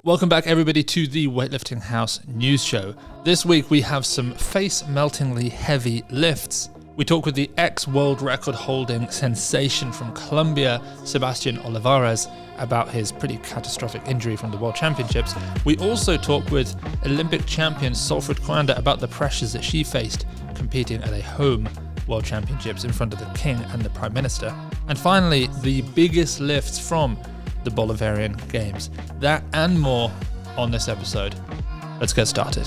Welcome back everybody to the Weightlifting House News Show. This week we have some face-meltingly heavy lifts. We talk with the ex-world record holding sensation from Colombia, Sebastian Olivares, about his pretty catastrophic injury from the World Championships. We also talk with Olympic champion Solfrid Koanda about the pressures that she faced competing at a home World Championships in front of the King and the Prime Minister. And finally, the biggest lifts from the Bolivarian Games. That and more on this episode. Let's get started.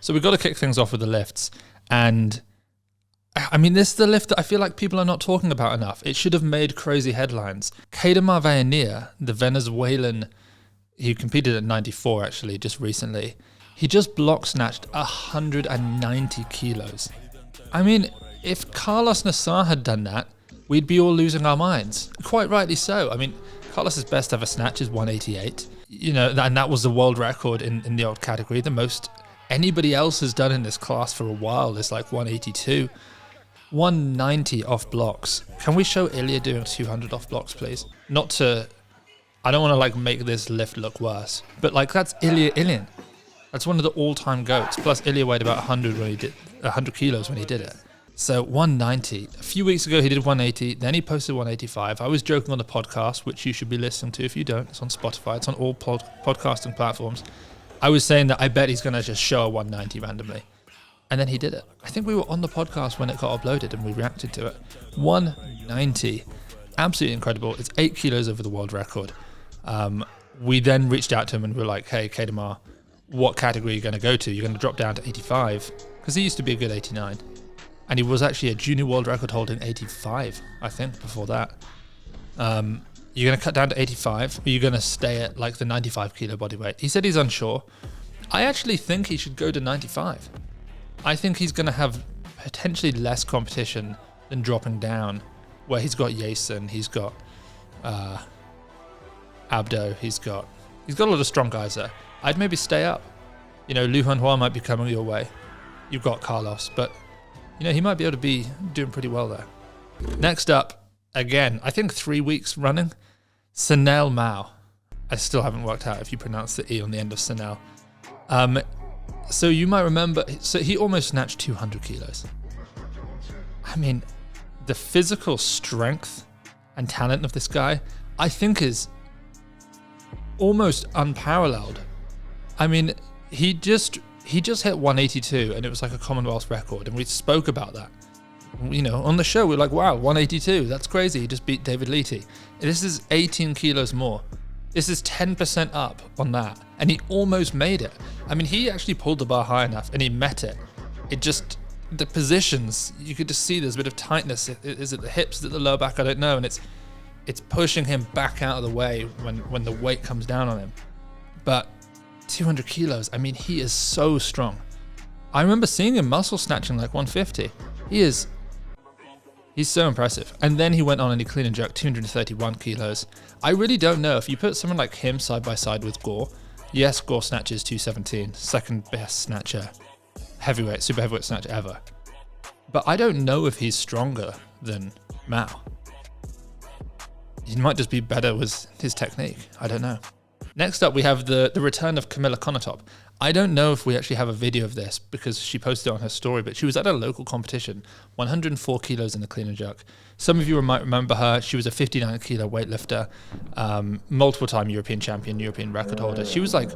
So we've got to kick things off with the lifts. And I mean, this is the lift that I feel like people are not talking about enough. It should have made crazy headlines. Keydomar Vallenilla, the Venezuelan, he competed at 94 actually, just recently. He just block snatched 190 kilos. I mean, if Carlos Nassar had done that, we'd be all losing our minds. Quite rightly so. I mean, Carlos's best ever snatch is 188. You know, and that was the world record in the old category. The most anybody else has done in this class for a while is like 182. 190 off blocks. Can we show Ilya doing 200 off blocks, please? Not to... I don't want to like make this lift look worse, but like that's Ilya Ilyin. That's one of the all-time goats. Plus Ilya weighed about 100 kilos when he did it. So 190. A few weeks ago he did 180, then he posted 185. I was joking on the podcast, which you should be listening to if you don't. It's on Spotify, it's on all podcasting platforms. I was saying that I bet he's going to just show a 190 randomly. And then he did it. I think we were on the podcast when it got uploaded and we reacted to it. 190. Absolutely incredible. It's 8 kilos over the world record. We then reached out to him and we were like, hey, Keydomar, what category are you going to go to? You're going to drop down to 85? Because he used to be a good 89. And he was actually a junior world record holding 85, I think, before that. You're going to cut down to 85, or you're going to stay at like the 95 kilo body weight? He said he's unsure. I actually think he should go to 95. I think he's going to have potentially less competition than dropping down, where he's got Jason, he's got Abdo, he's got a lot of strong guys there. I'd maybe stay up. You know, Lu Hanhua might be coming your way. You've got Carlos, but you know, he might be able to be doing pretty well there. Next up, again, I think 3 weeks running, Seine Mao. I still haven't worked out if you pronounce the E on the end of Seine. So you might remember, so he almost snatched 200 kilos. I mean, the physical strength and talent of this guy, I think is almost unparalleled. I mean, he just hit 182 and it was like a Commonwealth record, and we spoke about that. You know, on the show we were like, wow, 182, that's crazy, he just beat David Leety. This is 18 kilos more. This is 10% up on that, and he almost made it. I mean, he actually pulled the bar high enough and he met it. It just, the positions, you could just see there's a bit of tightness. Is it the hips, is it the lower back? I don't know, and it's pushing him back out of the way when the weight comes down on him. But 200 kilos, I mean, he is so strong. I remember seeing him muscle snatching like 150. He's so impressive. And then he went on and he clean and jerked 231 kilos. I really don't know if you put someone like him side by side with Gore. Yes, Gore snatches 217, second best snatcher, super heavyweight snatcher ever. But I don't know if he's stronger than Mao. He might just be better with his technique. I don't know. Next up, we have the return of Camilla Konotop. I don't know if we actually have a video of this because she posted it on her story, but she was at a local competition, 104 kilos in the clean and jerk. Some of you might remember her. She was a 59 kilo weightlifter, multiple time European champion, European record holder. She was like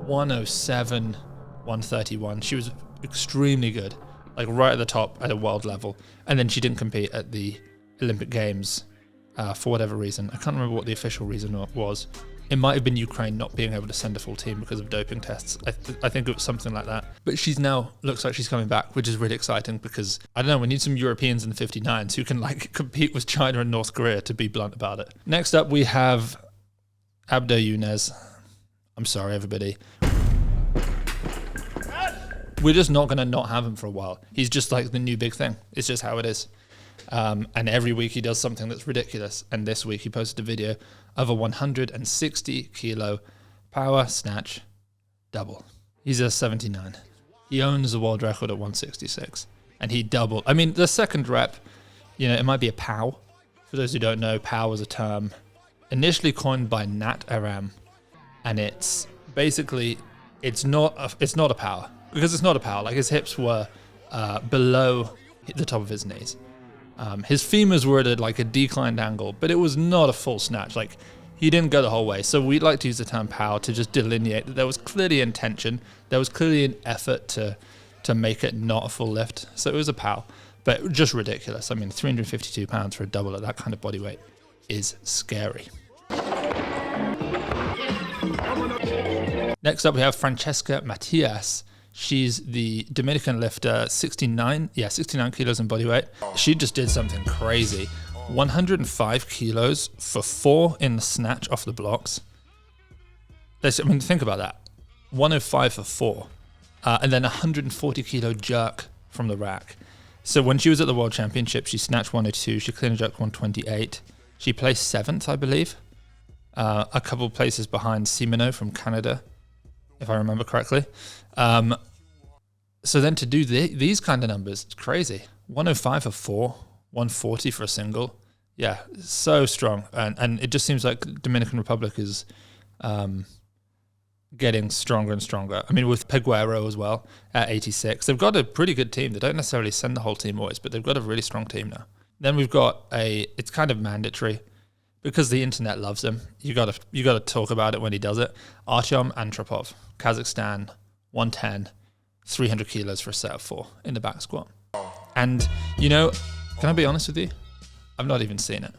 107, 131. She was extremely good, like right at the top at a world level. And then she didn't compete at the Olympic Games for whatever reason. I can't remember what the official reason was. It might have been Ukraine not being able to send a full team because of doping tests. I think it was something like that. But she's now, looks like she's coming back, which is really exciting because, I don't know, we need some Europeans in the 59s who can like compete with China and North Korea, to be blunt about it. Next up, we have Abdo Younes. I'm sorry, everybody. We're just not going to not have him for a while. He's just like the new big thing. It's just how it is. And every week he does something that's ridiculous. And this week he posted a video of a 160 kilo power snatch double. He's a 79. He owns the world record at 166. And he doubled. I mean, the second rep, you know, it might be a pow For those who don't know, POW was a term initially coined by Nat Aram, and it's basically, it's not a power, because it's not a power. Like, his hips were below the top of his knees. His femurs were at like a declined angle, but it was not a full snatch. Like, he didn't go the whole way. So we like to use the term power to just delineate that there was clearly intention. There was clearly an effort to make it not a full lift. So it was a power, but just ridiculous. I mean, 352 pounds for a double at that kind of body weight is scary. Next up, we have Francesca Matias. She's the Dominican lifter, 69 kilos in body weight. She just did something crazy. 105 kilos for 4 in the snatch off the blocks. I mean, think about that. 105 for 4. And then 140 kilo jerk from the rack. So when she was at the World Championship, she snatched 102, she clean and jerked 128. She placed 7th, I believe. A couple of places behind Simino from Canada, if I remember correctly. So then to do these kind of numbers, it's crazy. 105 for 4, 140 for a single. Yeah, so strong. And it just seems like Dominican Republic is getting stronger and stronger. I mean, with Peguero as well at 86. They've got a pretty good team. They don't necessarily send the whole team always, but they've got a really strong team now. Then we've got it's kind of mandatory because the internet loves him. You got to talk about it when he does it. Artyom Antropov, Kazakhstan, 110, 300 kilos for a set of 4 in the back squat. And, you know, can I be honest with you? I've not even seen it.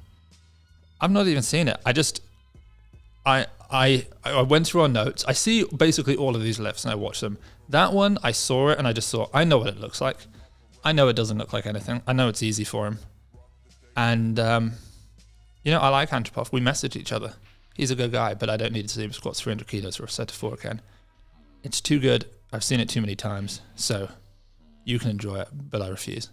I went through our notes. I see basically all of these lifts and I watch them. That one, I saw it and I just thought, I know what it looks like. I know it doesn't look like anything. I know it's easy for him. And, you know, I like Antropov. We message each other. He's a good guy, but I don't need to see him squat 300 kilos for a set of 4 again. It's too good. I've seen it too many times. So you can enjoy it, but I refuse.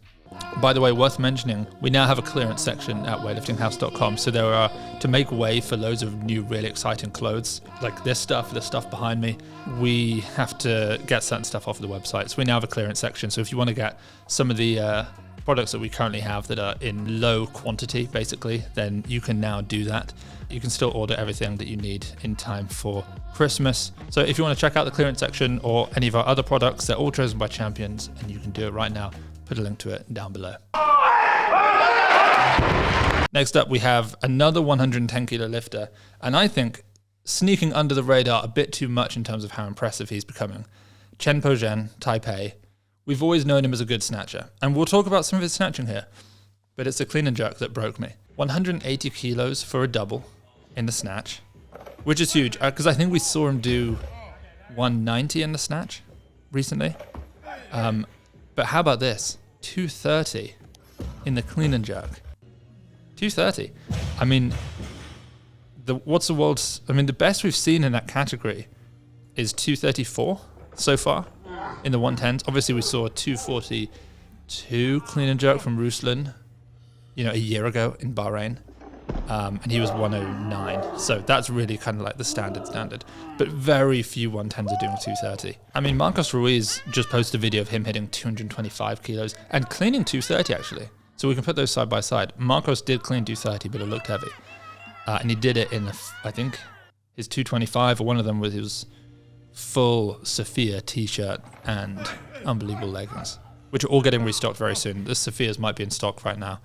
By the way, worth mentioning, we now have a clearance section at weightliftinghouse.com. So there are, to make way for loads of new, really exciting clothes, like this stuff, the stuff behind me, we have to get certain stuff off of the website. So we now have a clearance section. So if you want to get some of the products that we currently have that are in low quantity, basically, then you can now do that. You can still order everything that you need in time for Christmas. So if you want to check out the clearance section or any of our other products, they're all chosen by champions, and you can do it right now. Put a link to it down below. Next up, we have another 110 kilo lifter, and I think sneaking under the radar a bit too much in terms of how impressive he's becoming. Chen Po-Zhen, Taipei. We've always known him as a good snatcher, and we'll talk about some of his snatching here, but it's the clean and jerk that broke me. 180 kilos for a double in the snatch, which is huge, because I think we saw him do 190 in the snatch recently. But how about this? 230 in the clean and jerk. 230. I mean, the best we've seen in that category is 234 so far in the 110s. Obviously, we saw 242 clean and jerk from Ruslan, a year ago in Bahrain. And he was 109. So that's really kind of like the standard. But very few 110s are doing 230. I mean, Marcos Ruiz just posted a video of him hitting 225 kilos and cleaning 230 actually. So we can put those side by side. Marcos did clean 230, but it looked heavy. And he did it in, I think, his 225, or one of them was his full Sophia t-shirt and unbelievable leggings, which are all getting restocked very soon. The Sophias might be in stock right now.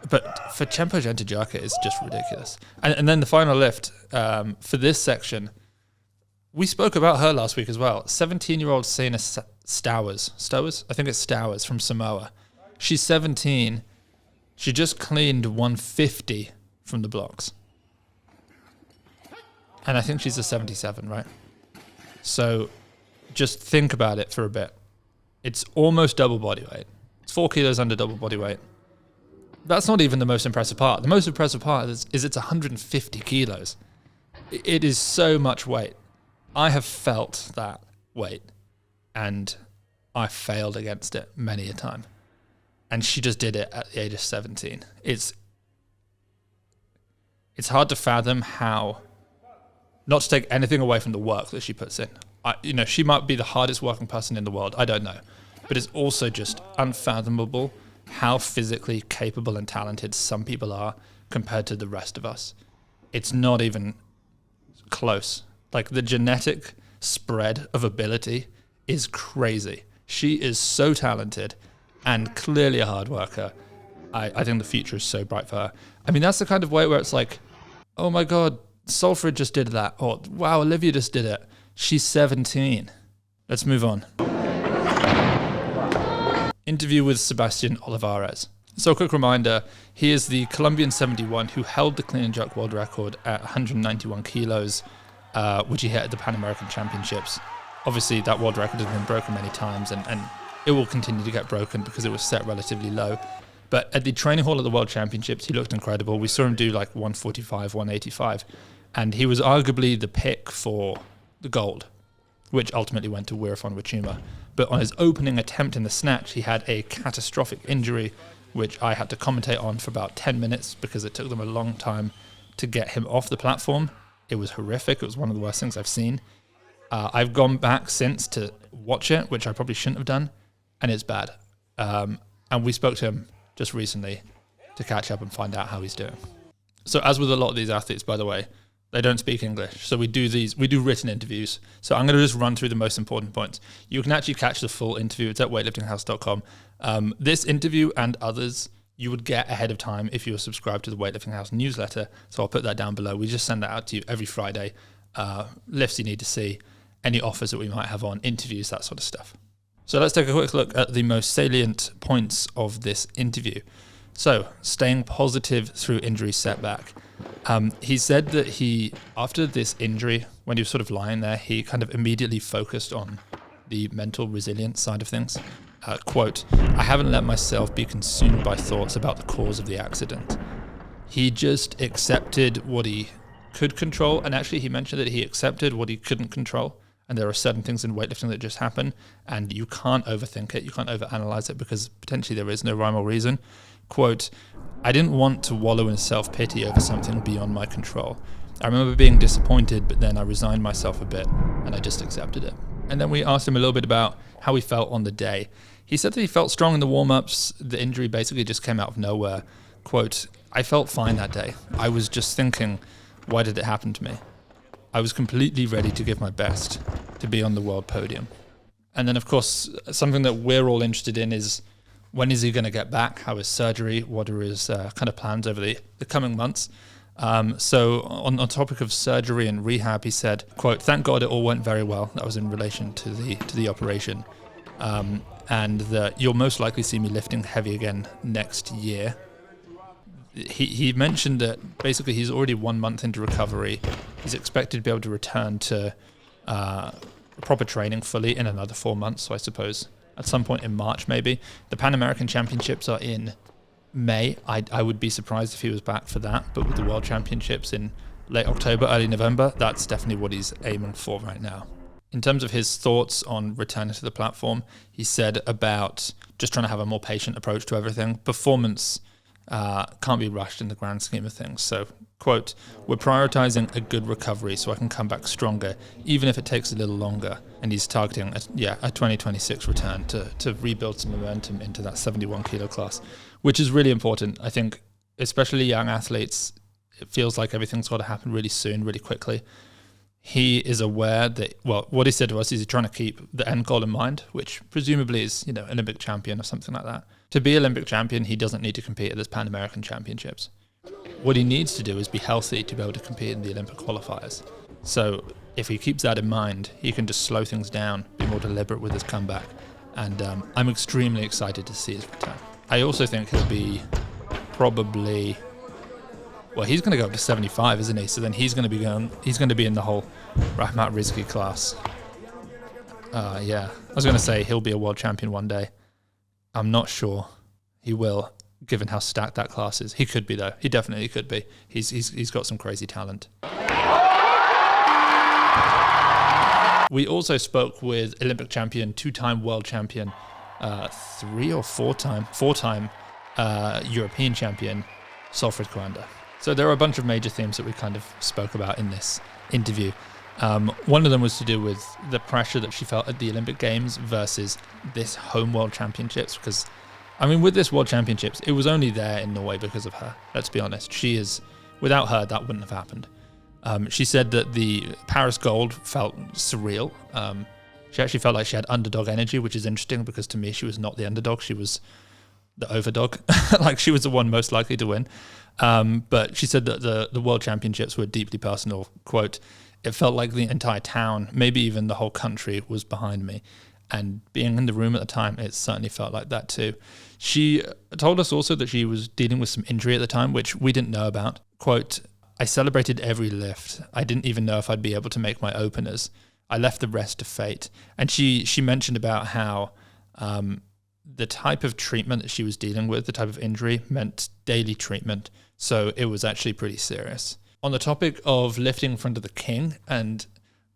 But for Chen Po-Zhen to jerk it is just ridiculous. And then the final lift for this section, we spoke about her last week as well. 17-year-old Seine Stowers. I think it's Stowers from Samoa. She's 17. She just cleaned 150 from the blocks. And I think she's a 77, right? So just think about it for a bit. It's almost double body weight. It's 4 kilos under double body weight. That's not even the most impressive part. The most impressive part is it's 150 kilos. It is so much weight. I have felt that weight, and I failed against it many a time. And she just did it at the age of 17. It's hard to fathom how, not to take anything away from the work that she puts in. She might be the hardest working person in the world. I don't know. But it's also just unfathomable how physically capable and talented some people are compared to the rest of us. It's not even close. Like, the genetic spread of ability is crazy. She is so talented and clearly a hard worker. I think the future is so bright for her. I mean, that's the kind of way where it's like, oh my God, Solfrid just did that. Or, wow, Olivia just did it. She's 17. Let's move on. Interview with Sebastian Olivares. So a quick reminder, he is the Colombian 71 who held the clean and jerk world record at 191 kilos, which he hit at the Pan American Championships. Obviously, that world record has been broken many times, and it will continue to get broken because it was set relatively low. But at the training hall at the World Championships, he looked incredible. We saw him do like 145, 185, and he was arguably the pick for the gold, which ultimately went to Wirafon Wachuma. But on his opening attempt in the snatch, he had a catastrophic injury, which I had to commentate on for about 10 minutes because it took them a long time to get him off the platform. It was horrific. It was one of the worst things I've seen. I've gone back since to watch it, which I probably shouldn't have done, and it's bad. And we spoke to him just recently to catch up and find out how he's doing. So as with a lot of these athletes, by the way, they don't speak English. So we do written interviews. So I'm going to just run through the most important points. You can actually catch the full interview. It's at weightliftinghouse.com. This interview and others you would get ahead of time if you were subscribed to the Weightlifting House newsletter. So I'll put that down below. We just send that out to you every Friday. Lifts you need to see, any offers that we might have on, interviews, that sort of stuff. So let's take a quick look at the most salient points of this interview. So, staying positive through injury setback. He said that after this injury, when he was sort of lying there, he kind of immediately focused on the mental resilience side of things. Quote, "I haven't let myself be consumed by thoughts about the cause of the accident." He just accepted what he could control, and actually he mentioned that he accepted what he couldn't control. And there are certain things in weightlifting that just happen, and you can't overthink it, you can't overanalyze it, because potentially there is no rhyme or reason. Quote, "I didn't want to wallow in self-pity over something beyond my control. I remember being disappointed, but then I resigned myself a bit, and I just accepted it." And then we asked him a little bit about how he felt on the day. He said that he felt strong in the warm-ups. The injury basically just came out of nowhere. Quote, "I felt fine that day. I was just thinking, why did it happen to me? I was completely ready to give my best to be on the world podium." And then, of course, something that we're all interested in is, when is he going to get back? How is surgery? What are his kind of plans over the coming months? So on topic of surgery and rehab, he said, quote, "Thank God it all went very well." That was in relation to the operation. And that you'll most likely see me lifting heavy again next year. He mentioned that basically he's already 1 month into recovery. He's expected to be able to return to proper training fully in another 4 months, so I suppose at some point in March maybe. The Pan American Championships are in May. I would be surprised if he was back for that, but with the World Championships in late October, early November, that's definitely what he's aiming for right now. In terms of his thoughts on returning to the platform, he said about just trying to have a more patient approach to everything. Performance can't be rushed in the grand scheme of things. So, quote, "We're prioritizing a good recovery so I can come back stronger, even if it takes a little longer." And he's targeting a 2026 return to rebuild some momentum into that 71 kilo class, which is really important. I think, especially young athletes, it feels like everything's got to happen really soon, really quickly. He is aware that, well, what he said to us is he's trying to keep the end goal in mind, which presumably is, Olympic champion or something like that. To be Olympic champion, he doesn't need to compete at this Pan American Championships. What he needs to do is be healthy to be able to compete in the Olympic qualifiers. So if he keeps that in mind, he can just slow things down, be more deliberate with his comeback. And I'm extremely excited to see his return. I also think he'll be probably... Well, he's going to go up to 75, isn't he? So then he's going to be in the whole Rahmat Rizki class. Yeah, I was going to say he'll be a world champion one day. I'm not sure he will, given how stacked that class is. He could be, though. He definitely could be. He's got some crazy talent. We also spoke with Olympic champion, two-time world champion, four-time European champion, Solfrid Koanda. So there are a bunch of major themes that we kind of spoke about in this interview. One of them was to do with the pressure that she felt at the Olympic Games versus this home World Championships, because I mean, with this World Championships, it was only there in Norway because of her. Let's be honest. Without her, that wouldn't have happened. She said that the Paris gold felt surreal. She actually felt like she had underdog energy, which is interesting because to me, she was not the underdog. She was the overdog. Like she was the one most likely to win. But she said that the World Championships were deeply personal. Quote, "It felt like the entire town, maybe even the whole country, was behind me." And being in the room at the time, it certainly felt like that too. She told us also that she was dealing with some injury at the time, which we didn't know about. Quote, "I celebrated every lift. I didn't even know if I'd be able to make my openers. I left the rest to fate." And she mentioned about how the type of treatment that she was dealing with, the type of injury, meant daily treatment. So it was actually pretty serious. On the topic of lifting in front of the king and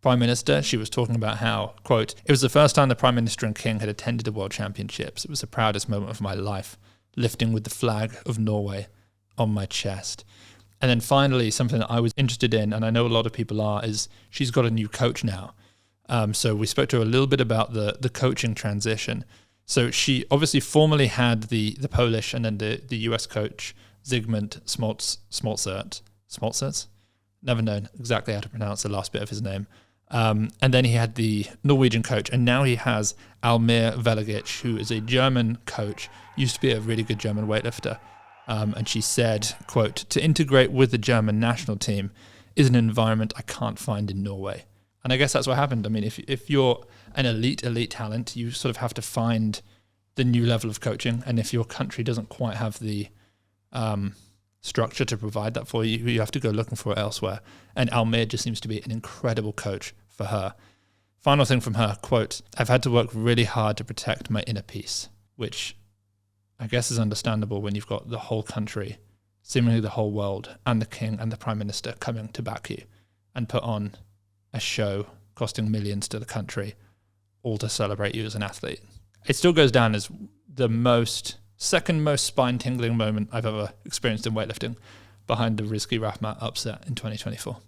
Prime Minister, she was talking about how, quote, "It was the first time the Prime Minister and King had attended the World Championships. It was the proudest moment of my life, lifting with the flag of Norway on my chest." And then finally, something that I was interested in, and I know a lot of people are, is she's got a new coach now. So we spoke to her a little bit about the coaching transition. So she obviously formerly had the Polish and then the US coach, Zygmunt Smoltserts? Never known exactly how to pronounce the last bit of his name. And then he had the Norwegian coach, and now he has Almir Veligic, who is a German coach, used to be a really good German weightlifter. And she said, quote, "To integrate with the German national team is an environment I can't find in Norway." And I guess that's what happened. I mean, if you're an elite talent, you sort of have to find the new level of coaching. And if your country doesn't quite have the structure to provide that for you, you have to go looking for it elsewhere. And Almir just seems to be an incredible coach for her. Final thing from her, quote, "I've had to work really hard to protect my inner peace," which I guess is understandable when you've got the whole country, seemingly the whole world, and the king and the prime minister coming to back you and put on a show costing millions to the country, all to celebrate you as an athlete. It still goes down as the second most spine-tingling moment I've ever experienced in weightlifting, behind the Rizki Rahmat upset in 2024.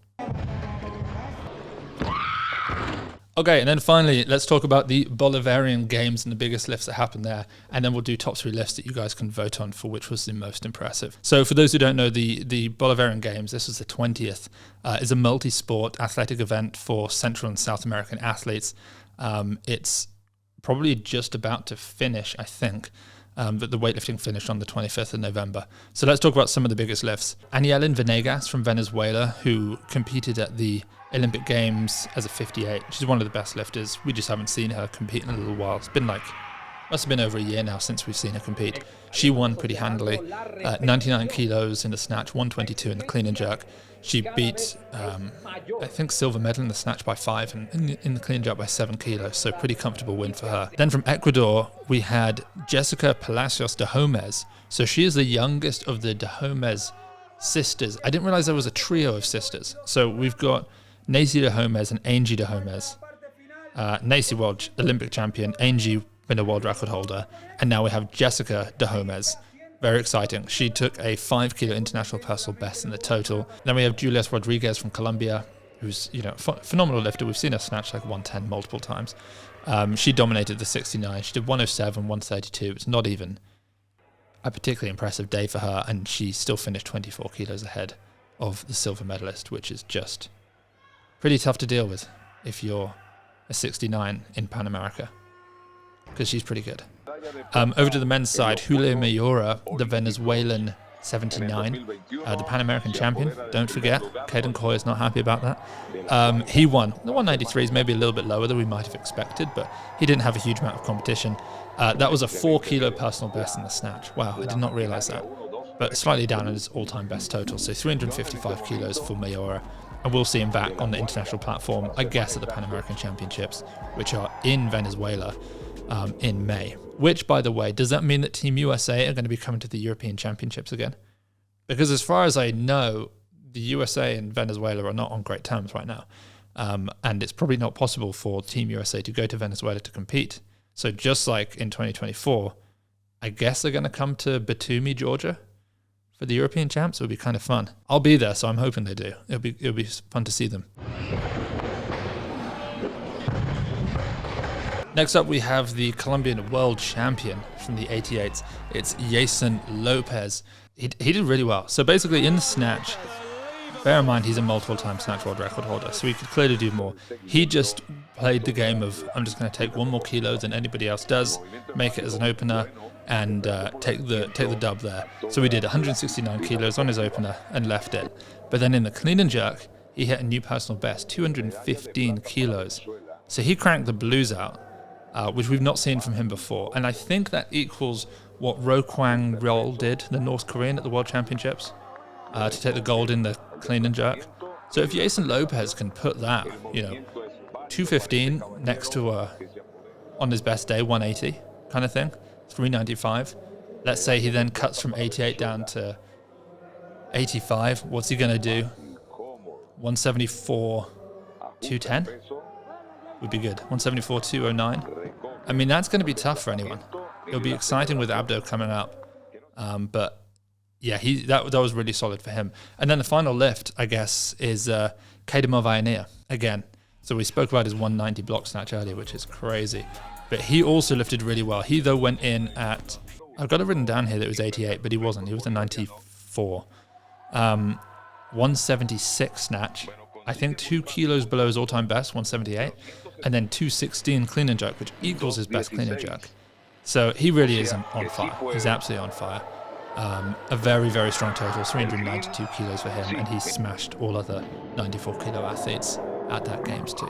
Okay, and then finally, let's talk about the Bolivarian Games and the biggest lifts that happened there, and then we'll do top 3 lifts that you guys can vote on for which was the most impressive. So for those who don't know, the Bolivarian Games, this was the 20th, is a multi-sport athletic event for Central and South American athletes. It's probably just about to finish, I think, but the weightlifting finished on the 25th of November. So let's talk about some of the biggest lifts. Anielin Venegas from Venezuela, who competed at the Olympic Games as a 58. She's one of the best lifters. We just haven't seen her compete in a little while. It's been must have been over a year now since we've seen her compete. She won pretty handily, 99 kilos in the snatch, 122 in the clean and jerk. She beat, I think, silver medal in the snatch by 5 and in the clean and jerk by 7 kilos, so pretty comfortable win for her. Then from Ecuador, we had Jessica Palacios de Homez. So she is the youngest of the de Homez sisters. I didn't realize there was a trio of sisters. So we've got Nacy de Homez and Angie de Homez. Nacy, world Olympic champion, Angie, been a world record holder, and now we have Jessica de Homez. Very exciting. She took a 5 kilo international personal best in the total. Then we have Julius Rodriguez from Colombia, who's phenomenal lifter. We've seen her snatch like 110 multiple times. She dominated the 69. She did 107, 132. It's not even a particularly impressive day for her, and she still finished 24 kilos ahead of the silver medalist, which is just pretty tough to deal with if you're a 69 in Pan America, because she's pretty good. Over to the men's side, Julio Mayora, the Venezuelan 79, the Pan American champion. Don't forget, Caden Coy is not happy about that. He won. The 193 is maybe a little bit lower than we might have expected, but he didn't have a huge amount of competition. That was a 4 kilo personal best in the snatch. Wow, I did not realize that. But slightly down on his all-time best total, so 355 kilos for Mayora. And we'll see him back on the international platform, I guess, at the Pan American Championships, which are in Venezuela in May. Which, by the way, does that mean that Team USA are going to be coming to the European Championships again? Because as far as I know, the USA and Venezuela are not on great terms right now. And it's probably not possible for Team USA to go to Venezuela to compete. So just like in 2024, I guess they're going to come to Batumi, Georgia for the European Champs. It would be kind of fun. I'll be there, so I'm hoping they do. It'll be fun to see them. Next up, we have the Colombian world champion from the 88s. It's Jason Lopez. He did really well. So basically in the snatch, bear in mind he's a multiple-time snatch world record holder, so he could clearly do more. He just played the game of, I'm just going to take 1 more kilo than anybody else does, make it as an opener, and take the dub there. So he did 169 kilos on his opener and left it. But then in the clean and jerk, he hit a new personal best, 215 kilos. So he cranked the blues out, which we've not seen from him before. And I think that equals what Ro Kwang Rol did, the North Korean at the World Championships, to take the gold in the clean and jerk. So if Jason Lopez can put that, 215 next to, on his best day, 180 kind of thing, 395. Let's say he then cuts from 88 down to 85. What's he going to do? 174, 210? Would be good. 174, 209. I mean, that's going to be tough for anyone. It'll be exciting with Abdo coming up. But yeah, that was really solid for him. And then the final lift, I guess, is Keydomar Vallenilla again. So we spoke about his 190 block snatch earlier, which is crazy. But he also lifted really well. He, though, went in at, I've got it written down here that it was 88, but he wasn't. He was a 94. 176 snatch. I think 2 kilos below his all-time best, 178. And then 216 clean and jerk, which equals his best clean and jerk. So he really is on fire. He's absolutely on fire. A very, very strong total, 392 kilos for him, and he smashed all other 94 kilo athletes at that games too.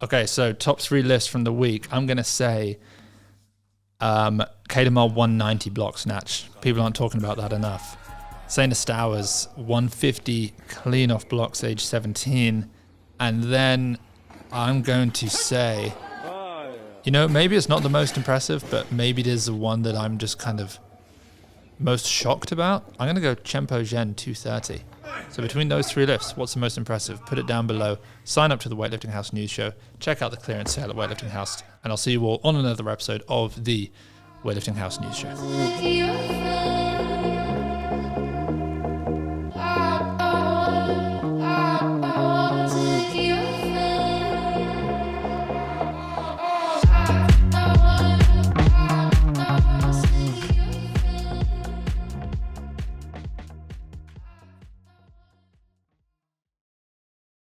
Okay, so top 3 lifts from the week. I'm going to say Keydomar 190 block snatch. People aren't talking about that enough. Seine Stowers 150 clean off blocks age 17. And then I'm going to say, maybe it's not the most impressive, but maybe it is the one that I'm just kind of most shocked about. I'm going to go Chempo Gen 230. So between those 3 lifts, what's the most impressive? Put it down below. Sign up to the Weightlifting House News Show. Check out the clearance sale at Weightlifting House. And I'll see you all on another episode of the Weightlifting House News Show.